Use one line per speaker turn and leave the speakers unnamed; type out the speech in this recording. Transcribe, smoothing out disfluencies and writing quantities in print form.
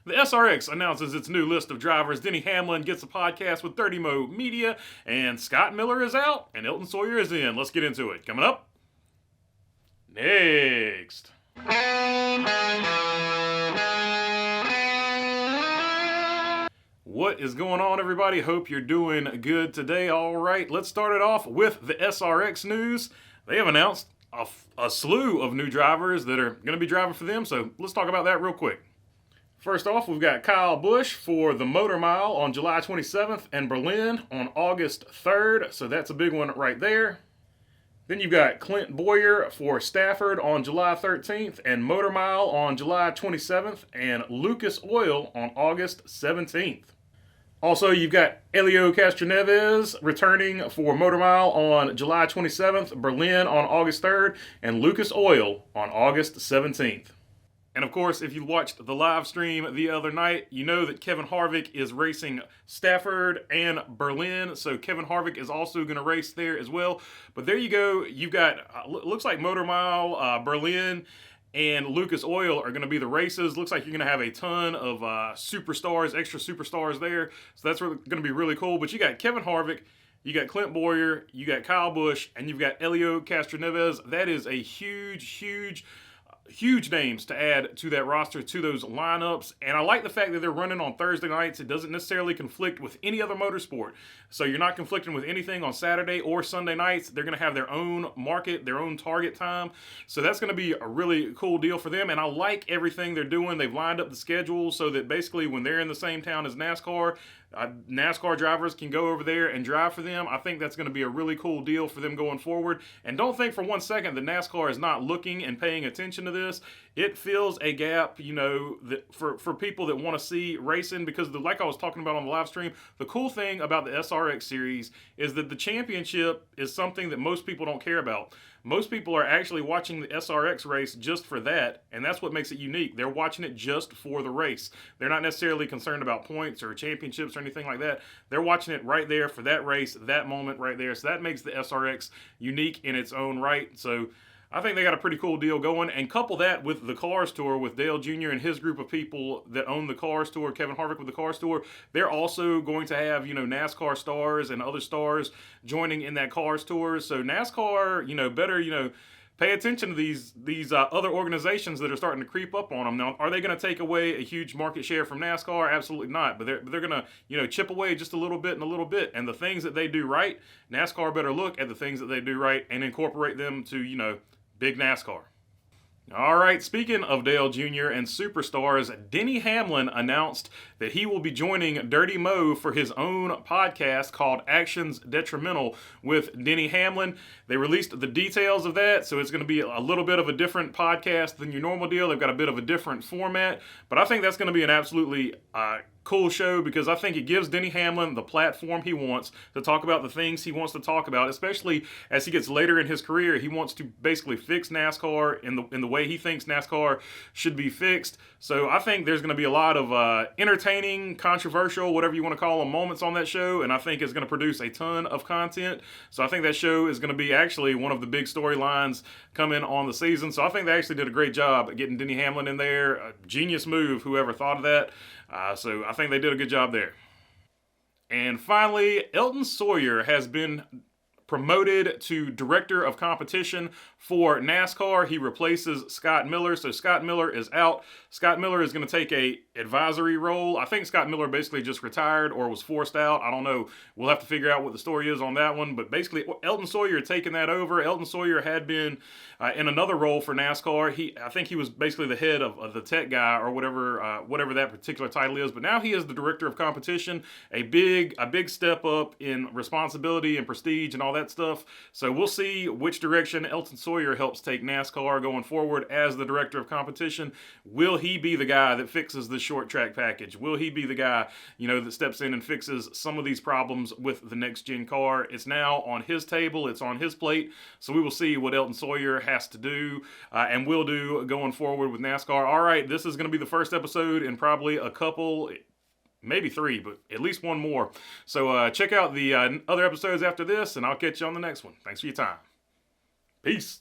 The SRX announces its new list of drivers. Denny Hamlin gets a podcast with 30 Mo Media, and Scott Miller is out, and Elton Sawyer is in. Let's get into it. Coming up next. What is going on, everybody? Hope you're doing good today. All right, let's start it off with the SRX news. They have announced a slew of new drivers that are going to be driving for them, so let's talk about that real quick. First off, we've got Kyle Busch for the Motor Mile on July 27th and Berlin on August 3rd, so that's a big one right there. Then you've got Clint Bowyer for Stafford on July 13th and Motor Mile on July 27th and Lucas Oil on August 17th. Also, you've got Helio Castroneves returning for Motor Mile on July 27th, Berlin on August 3rd, and Lucas Oil on August 17th. And of course, if you watched the live stream the other night, you know that Kevin Harvick is racing Stafford and Berlin. So Kevin Harvick is also going to race there as well. But there you go. You've got, looks like Motor Mile, Berlin, and Lucas Oil are going to be the races. Looks like you're going to have a ton of superstars, extra superstars there. So that's going to be really cool. But you got Kevin Harvick, you got Clint Bowyer, you got Kyle Busch, and you've got Helio Castroneves. That is a huge names to add to that roster, to those lineups. And I like the fact that they're running on Thursday nights. It doesn't necessarily conflict with any other motorsport. So you're not conflicting with anything on Saturday or Sunday nights. They're going to have their own market, their own target time. So that's going to be a really cool deal for them. And I like everything they're doing. They've lined up the schedule so that basically when they're in the same town as NASCAR, NASCAR drivers can go over there and drive for them. I think that's going to be a really cool deal for them going forward. And don't think for one second that NASCAR is not looking and paying attention to this. It fills a gap, you know, that for people that want to see racing, because like I was talking about on the live stream, the cool thing about the SRX series is that the championship is something that most people don't care about. Most people are actually watching the SRX race just for that, and that's what makes it unique. They're watching it just for the race. They're not necessarily concerned about points or championships or anything like that. They're watching it right there for that race, that moment right there. So that makes the SRX unique in its own right. So I think they got a pretty cool deal going, and couple that with the Cars Tour with Dale Jr. and his group of people that own the Cars Tour, Kevin Harvick with the Cars Tour. They're also going to have, you know, NASCAR stars and other stars joining in that Cars Tour. So NASCAR, you know, better, you know, pay attention to these other organizations that are starting to creep up on them. Now, are they going to take away a huge market share from NASCAR? Absolutely not. But they're going to, you know, chip away just a little bit and a little bit. And the things that they do right, NASCAR better look at the things that they do right and incorporate them to, you know, big NASCAR. All right, speaking of Dale Jr. and superstars, Denny Hamlin announced that he will be joining Dirty Mo for his own podcast called Actions Detrimental with Denny Hamlin. They released the details of that, so it's going to be a little bit of a different podcast than your normal deal. They've got a bit of a different format, but I think that's going to be an absolutely cool show, because I think it gives Denny Hamlin the platform he wants to talk about the things he wants to talk about, especially as he gets later in his career. He wants to basically fix NASCAR in the way he thinks NASCAR should be fixed. So I think there's going to be a lot of entertaining, controversial, whatever you want to call them, moments on that show, and I think it's going to produce a ton of content. So I think that show is going to be actually one of the big storylines coming on the season. So I think they actually did a great job at getting Denny Hamlin in there. A genius move, whoever thought of that. So I think they did a good job there. And finally, Elton Sawyer has been promoted to Director of Competition for NASCAR. He replaces Scott Miller. So Scott Miller is out. Scott Miller is going to take a advisory role. I think Scott Miller basically just retired or was forced out. I don't know. We'll have to figure out what the story is on that one. But basically, Elton Sawyer taking that over. Elton Sawyer had been in another role for NASCAR. I think he was basically the head of the tech guy or whatever that particular title is. But now he is the Director of Competition. A big step up in responsibility and prestige and all that stuff. So we'll see which direction Elton Sawyer helps take NASCAR going forward as the Director of Competition. Will he be the guy that fixes the short track package? Will he be the guy, you know, that steps in and fixes some of these problems with the next gen car? It's now on his table. It's on his plate. So we will see what Elton Sawyer has to do and will do going forward with NASCAR. All right, this is going to be the first episode in probably a couple, maybe 3, but at least one more. So check out the other episodes after this, and I'll catch you on the next one. Thanks for your time. Peace.